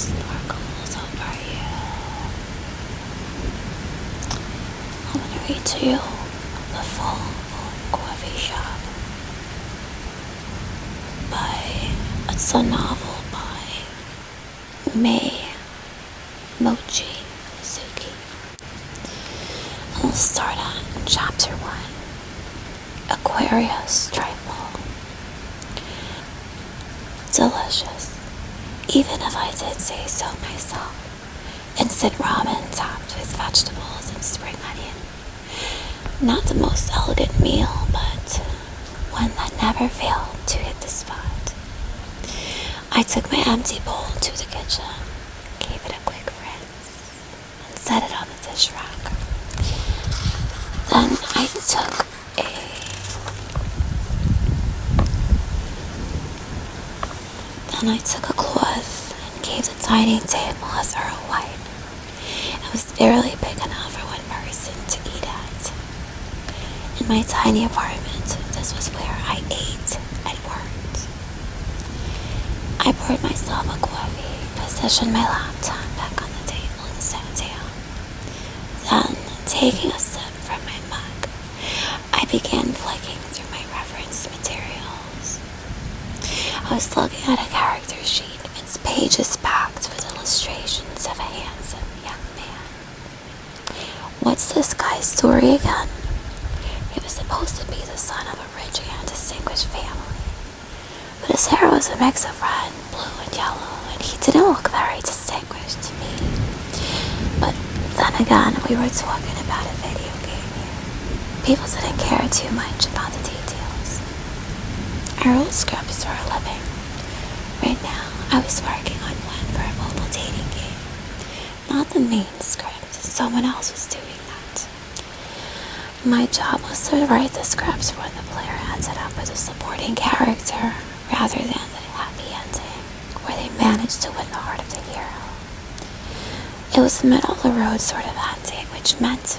sparkles over you. I'm going to read to you The Full Moon Coffee Shop it's a novel by Mai Mochizuki. We'll start on chapter 1. Aquarius trifle. Delicious, even if I did say so myself. Instant ramen topped with vegetables and spring onion. Not the most elegant meal, but one that never failed to hit the spot. I took my empty bowl to the kitchen, gave it a quick rinse, and set it on the dish rack. Then I took a cloth and gave the dining table a thorough wipe. It was barely big enough for one person to eat at. In my tiny apartment, this was where I ate and worked. I poured myself a coffee, positioned my laptop back on the table, and sat down. Then, taking a sip from my mug, I began flicking through my reference materials. I was looking at a character sheet, its pages packed with illustrations of a handsome young man. What's this guy's story again? He was supposed to be the son of a rich and distinguished family, but his hair was a mix of red, blue, and yellow, and he didn't look very distinguished to me. But then again, we were talking about a video game here. People didn't care too much about the details. I wrote scripts for a living. Right now, I was working on one for a mobile dating game. Not the main script, someone else was doing that. My job was to write the scripts when the player ended up with a supporting character, rather than the happy ending, where they managed to win the heart of the hero. It was a middle-of-the-road sort of ending, which meant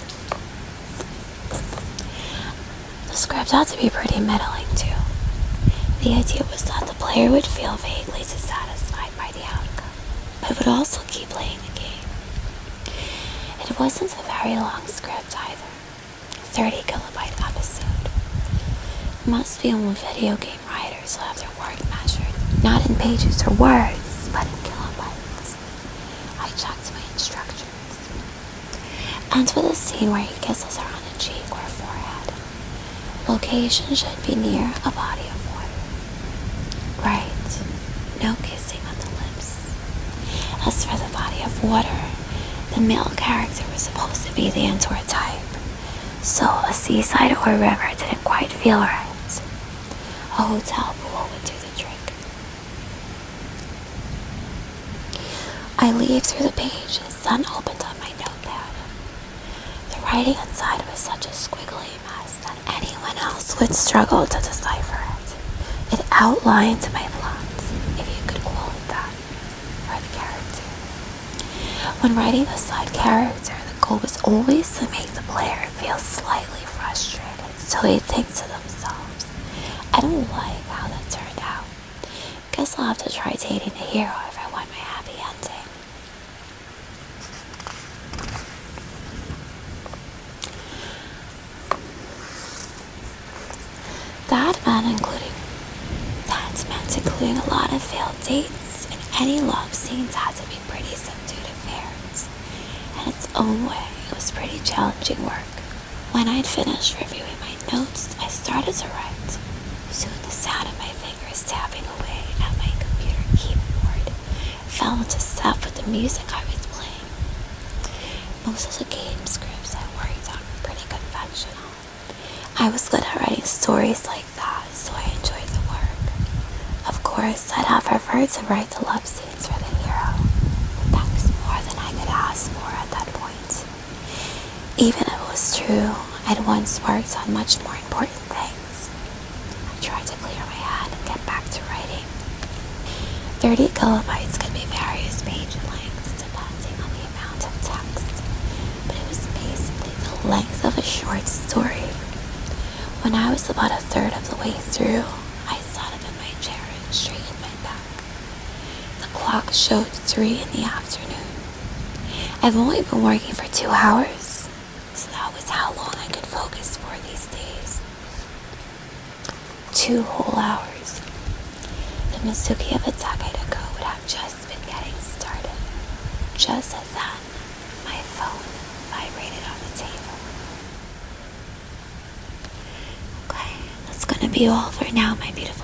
the script had to be pretty middling too. The idea was that the player would feel vaguely dissatisfied by the outcome, but would also keep playing the game. It wasn't a very long script either, 30 kilobyte episode. Must be on video game writers who have their work measured, not in pages or words, but in kilobytes. I checked my instructions. Ends with a scene where he kisses her on the cheek or forehead. Location should be near a body of water. Right, no kissing on the lips. As for the body of water, the male character was supposed to be the indoor type, so a seaside or river didn't quite feel right. A hotel pool would do the trick. I leafed through the pages, then opened up my notepad. The writing inside was such a squiggly mess that anyone else would struggle to decipher it. It outlined my plot, if you could call it that, for the character. When writing a side character, the goal was always to make the player feel slightly frustrated, so they think to themselves, I don't like how that turned out. Guess I'll have to try dating the hero if I want my happy ending. That meant including a lot of failed dates, and any love scenes had to be pretty subdued affairs. In its own way, it was pretty challenging work. When I'd finished reviewing my notes, I started to write. Soon the sound of my fingers tapping away at my computer keyboard fell into step with the music I was playing. Most of the game scripts I worked on were pretty conventional. I was good at writing stories like that, so I enjoyed the work. Of course, I'd have preferred to write the love scenes for the hero, but that was more than I could ask for at that point. Even if it was true, I'd once worked on much more important things. I tried to clear my head and get back to writing. 30 kilobytes could be various page lengths depending on the amount of text, but it was basically the length of a short story. When I was about a third of the way through, I sat up in my chair and straightened my back. The clock clock showed 3 in the afternoon. I've only been working for 2 hours, so that was how long I could focus for these days. 2 whole hours. The Mochizuki of a decade ago would have just been getting started. Just as then, my phone vibrated on the table. Okay, that's gonna be all for now, my beautiful